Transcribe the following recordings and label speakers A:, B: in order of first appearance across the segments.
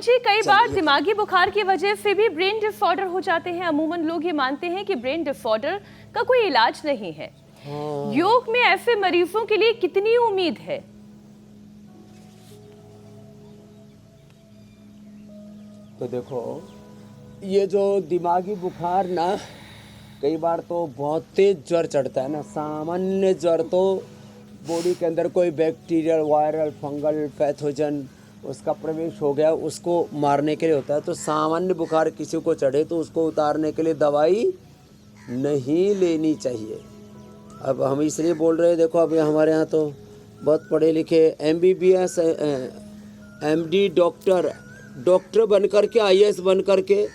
A: जी, कई बार दिमागी बुखार की वजह से भी ब्रेन डिसऑर्डर हो जाते हैं। अमूमन लोग ये मानते हैं कि ब्रेन डिसऑर्डर का कोई इलाज नहीं है। योग में ऐसे मरीजों के लिए कितनी उम्मीद है?
B: तो देखो, ये जो दिमागी बुखार ना, कई बार तो बहुत तेज ज्वर चढ़ता है ना। सामान्य ज्वर तो बॉडी के अंदर कोई बैक्टीरियल, वायरल, फंगल पैथोजन उसका प्रवेश हो गया, उसको मारने के लिए होता है। तो सामान्य बुखार किसी को चढ़े तो उसको उतारने के लिए दवाई नहीं लेनी चाहिए। अब हम इसलिए बोल रहे हैं, देखो अभी हमारे यहाँ तो बहुत पढ़े लिखे MBBS MD डॉक्टर बन करके IAS बन करके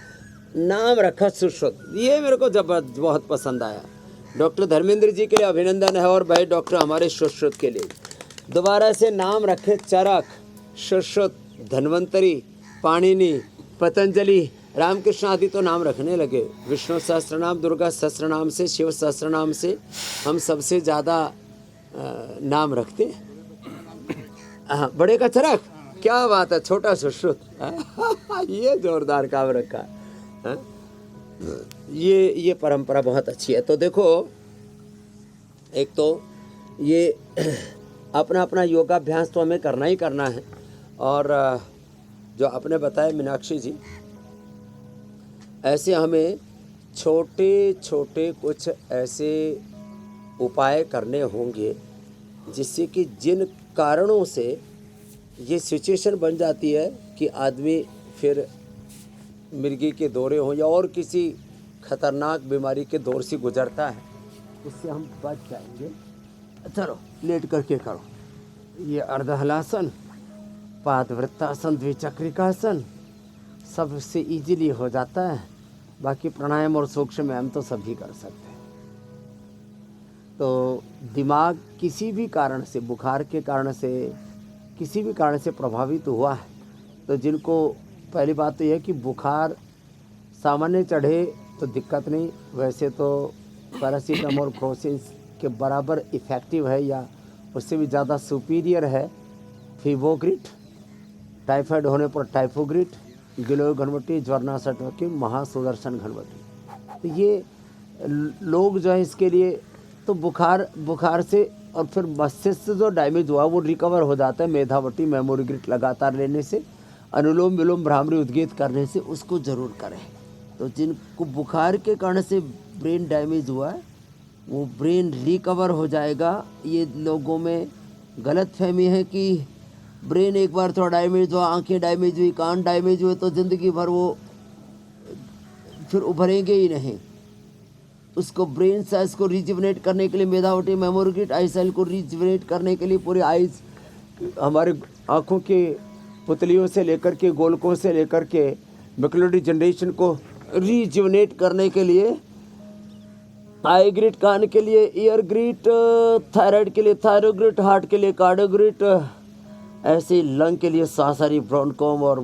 B: नाम रखा सुश्रुत। ये मेरे को बहुत पसंद आया। डॉक्टर धर्मेंद्र जी के लिए अभिनंदन है, और भाई डॉक्टर हमारे सुश्रुत के लिए दोबारा से नाम रखे चरक, सुश्रुत, धन्वंतरी, पाणिनि, पतंजलि, रामकृष्ण आदि तो नाम रखने लगे। विष्णु सहस्त्रनाम, दुर्गा सहस्त्रनाम से, शिव सहस्त्रनाम से हम सबसे ज़्यादा नाम रखते हैं। बड़े का चरक, क्या बात है, छोटा सुश्रुत। ये जोरदार काम रखा है। ये परंपरा बहुत अच्छी है। तो देखो, एक तो ये अपना अपना योगाभ्यास तो हमें करना ही करना है। और जो आपने बताया मीनाक्षी जी, ऐसे हमें छोटे छोटे कुछ ऐसे उपाय करने होंगे जिससे कि जिन कारणों से ये सिचुएशन बन जाती है कि आदमी फिर मिर्गी के दौरे हों या और किसी खतरनाक बीमारी के दौर से गुजरता है, उससे हम बच जाएंगे। चलो लेट करके करो। ये अर्धहलासन, पादवृत्तासन, द्विचक्रिकासन सबसे इजीली हो जाता है। बाकी प्राणायाम और सूक्ष्म व्यायाम तो सभी कर सकते हैं। तो दिमाग किसी भी कारण से, बुखार के कारण से, किसी भी कारण से प्रभावित हुआ है, तो जिनको पहली बात तो यह है कि बुखार सामान्य चढ़े तो दिक्कत नहीं, वैसे तो पैरासीटामोल क्रोसिन के बराबर इफ़ेक्टिव है या उससे भी ज़्यादा सुपीरियर है फीवोग्रिट, टाइफाइड होने पर टाइफोग्रिट, गिलोय घनवटी, ज्वरनाशक की महासुदर्शन घनवटी। तो ये लोग जो है इसके लिए तो बुखार से और फिर मस्तिष्क जो डैमेज हुआ वो रिकवर हो जाता है मेधावटी, मेमोरी ग्रिट लगातार लेने से, अनुलोम विलोम, भ्रामरी उद्गीत करने से उसको ज़रूर करें। तो जिनको बुखार के कारण से ब्रेन डैमेज हुआ है वो ब्रेन रिकवर हो जाएगा। ये लोगों में गलत फहमी है कि ब्रेन एक बार थोड़ा डैमेज हुआ, आंखें डैमेज हुई, कान डैमेज हुए तो ज़िंदगी भर वो फिर उभरेंगे ही नहीं। उसको ब्रेन साइज को रिजुवनेट करने के लिए मेधावटी, मेमोरी ग्रिट, आई सेल को रिजुवनेट करने के लिए पूरे आइज, हमारे आँखों के पुतलियों से लेकर के, गोलकों से लेकर के मैकुलर जनरेशन को रिजुवनेट करने के लिए आई ग्रिट, कान के लिए ईयर ग्रिट, थायराइड के लिए थायरोग्रिट, हार्ट के लिए कार्डियोग्रिट, ऐसे लंग के लिए सासारी, ब्रोनकोम, और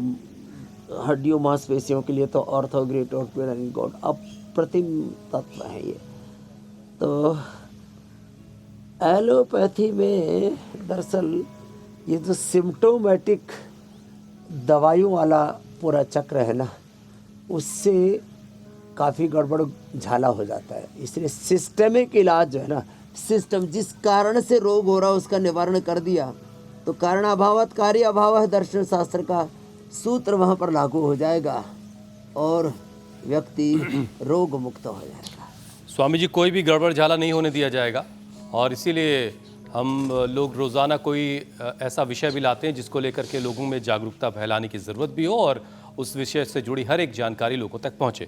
B: हड्डियों मांसपेशियों के लिए तो ऑर्थोग्रिट और गॉड। अप्रतिम तत्व है ये। तो एलोपैथी में दरअसल ये जो सिम्टोमेटिक दवाइयों वाला पूरा चक्र है ना, उससे काफ़ी गड़बड़ झाला हो जाता है। इसलिए सिस्टमिक इलाज जो है ना, सिस्टम जिस कारण से रोग हो रहा है उसका निवारण कर दिया तो कारण अभावत कार्य अभाव है, दर्शन शास्त्र का सूत्र वहाँ पर लागू हो जाएगा और व्यक्ति रोग मुक्त हो जाएगा।
C: स्वामी जी, कोई भी गड़बड़ झाला नहीं होने दिया जाएगा, और इसीलिए हम लोग रोज़ाना कोई ऐसा विषय भी लाते हैं जिसको लेकर के लोगों में जागरूकता फैलाने की ज़रूरत भी हो और उस विषय से जुड़ी हर एक जानकारी लोगों तक पहुँचे।